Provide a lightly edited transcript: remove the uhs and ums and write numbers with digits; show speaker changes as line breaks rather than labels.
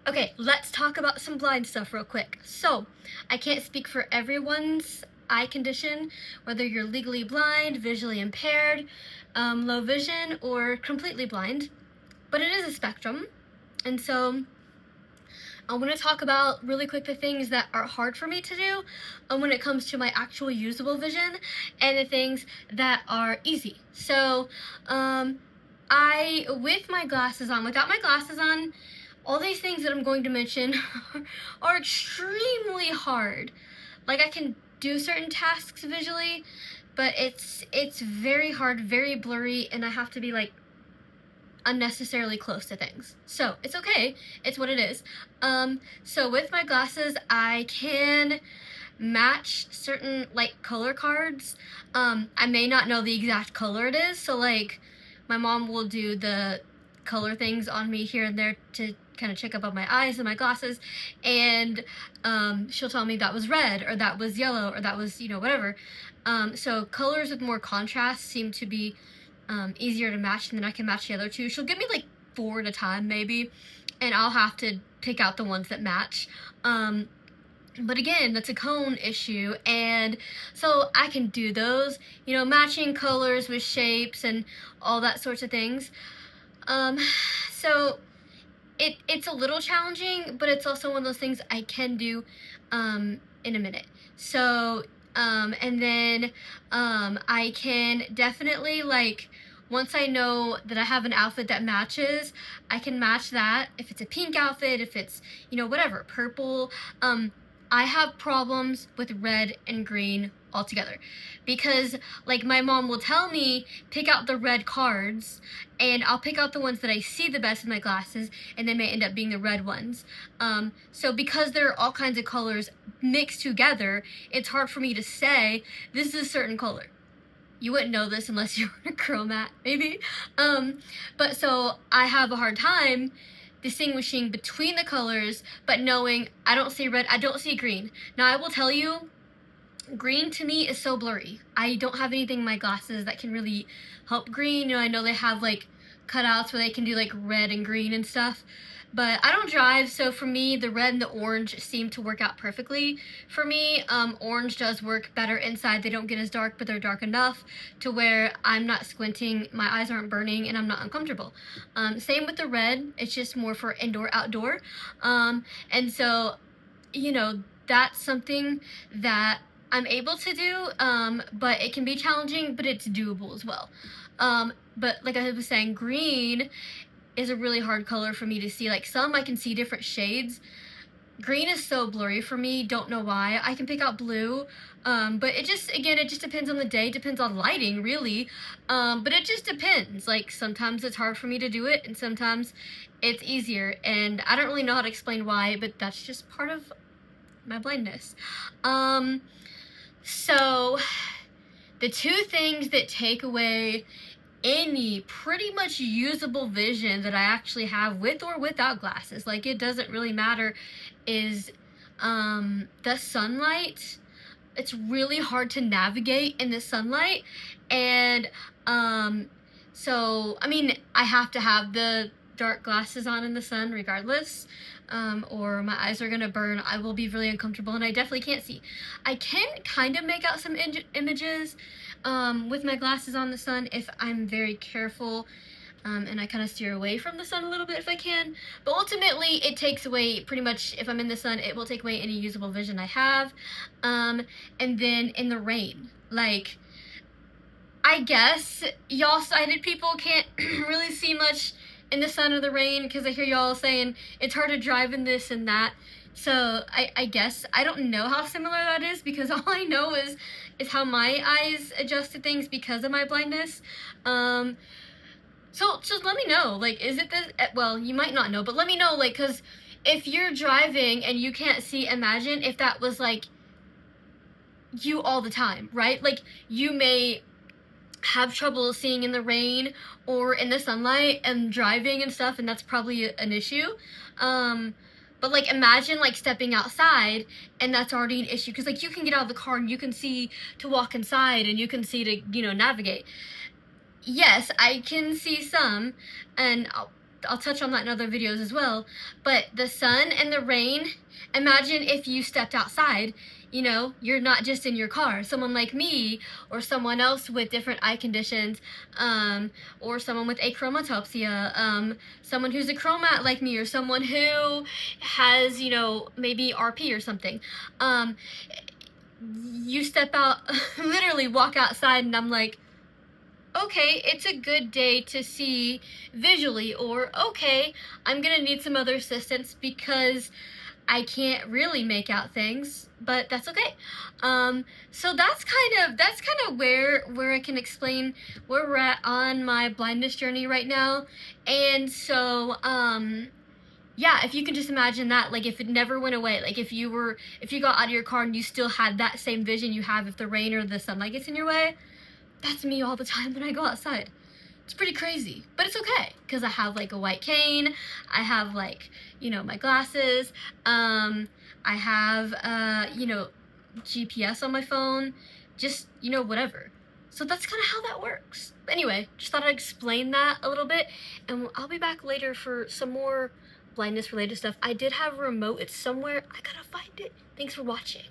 Okay, let's talk about some blind stuff real quick. So, I can't speak for everyone's eye condition, whether you're legally blind, visually impaired, low vision, or completely blind, but it is a spectrum. And so, I want to talk about really quick the things that are hard for me to do when it comes to my actual usable vision, and the things that are easy. So, with my glasses on, without my glasses on, all these things that I'm going to mention are extremely hard. Like, I can do certain tasks visually, but it's very hard, very blurry, and I have to be like unnecessarily close to things. So it's okay. It's what it is. So with my glasses, I can match certain like color cards. I may not know the exact color it is, so like my mom will do the color things on me here and there to kind of check up on my eyes and my glasses, and she'll tell me that was red or that was yellow or that was, whatever. So colors with more contrast seem to be easier to match, and then I can match the other two. She'll give me like 4 at a time maybe, and I'll have to pick out the ones that match. But again, that's a cone issue, and so I can do those, matching colors with shapes and all that sorts of things. So it's a little challenging, but it's also one of those things I can do in a minute. So and then I can definitely, like, once I know that I have an outfit that matches, I can match that. If it's a pink outfit, if it's, whatever, purple. I have problems with red and green altogether, because like my mom will tell me pick out the red cards, and I'll pick out the ones that I see the best with my glasses, and they may end up being the red ones. So because there are all kinds of colors mixed together, it's hard for me to say this is a certain color. You wouldn't know this unless you were a chromat, maybe. But so I have a hard time distinguishing between the colors, but knowing I don't see red, I don't see green. Now I will tell you, green to me is so blurry. I don't have anything in my glasses that can really help green. I know they have like cutouts where they can do like red and green and stuff, but I don't drive, so for me the red and the orange seem to work out perfectly for me. Orange does work better inside. They don't get as dark, but they're dark enough to where I'm not squinting, my eyes aren't burning, and I'm not uncomfortable. Same with the red, it's just more for indoor outdoor. And so that's something that I'm able to do, but it can be challenging, but it's doable as well. But like I was saying, green is a really hard color for me to see. Like, some I can see different shades. Green is so blurry for me, don't know why. I can pick out blue, but it just depends on the day, depends on lighting, really. But it just depends. Like, sometimes it's hard for me to do it, and sometimes it's easier, and I don't really know how to explain why, but that's just part of my blindness. So the two things that take away any pretty much usable vision that I actually have with or without glasses, like, it doesn't really matter, is the sunlight. It's really hard to navigate in the sunlight, and so I mean, I have to have the dark glasses on in the sun regardless, or my eyes are gonna burn. I will be really uncomfortable, and I definitely can't see. I can kind of make out some images with my glasses on the sun if I'm very careful, and I kind of steer away from the sun a little bit if I can. But ultimately, it takes away pretty much, if I'm in the sun, it will take away any usable vision I have. And then in the rain, like, I guess y'all sighted people can't really see much in the sun or the rain, because I hear y'all saying it's hard to drive in this and that. So I guess I don't know how similar that is, because all I know is how my eyes adjust to things because of my blindness. So just let me know, like, is it this? Well, you might not know, but let me know, like, because if you're driving and you can't see, imagine if that was like you all the time, right? Like, you may have trouble seeing in the rain or in the sunlight and driving and stuff, and that's probably an issue. But like, imagine like stepping outside and that's already an issue, because like, you can get out of the car and you can see to walk inside, and you can see to navigate. Yes, I can see some, and I'll touch on that in other videos as well, but the sun and the rain, imagine if you stepped outside, you know, you're not just in your car. Someone like me, or someone else with different eye conditions, or someone with achromatopsia, someone who's a chromat like me, or someone who has, you know, maybe RP or something. You step out, literally walk outside, and I'm like, okay, it's a good day to see visually, or okay, I'm gonna need some other assistance because I can't really make out things, but that's okay. So that's kind of where I can explain where we're at on my blindness journey right now. And so yeah, if you can just imagine that, like if it never went away, like if you got out of your car and you still had that same vision you have if the rain or the sunlight gets in your way, that's me all the time when I go outside. It's pretty crazy, but it's okay because I have like a white cane, I have like, you know, my glasses, I have, you know, GPS on my phone, just, you know, whatever. So that's kind of how that works. Anyway, just thought I'd explain that a little bit, and I'll be back later for some more blindness related stuff. I did have a remote, it's somewhere, I gotta find it. Thanks for watching.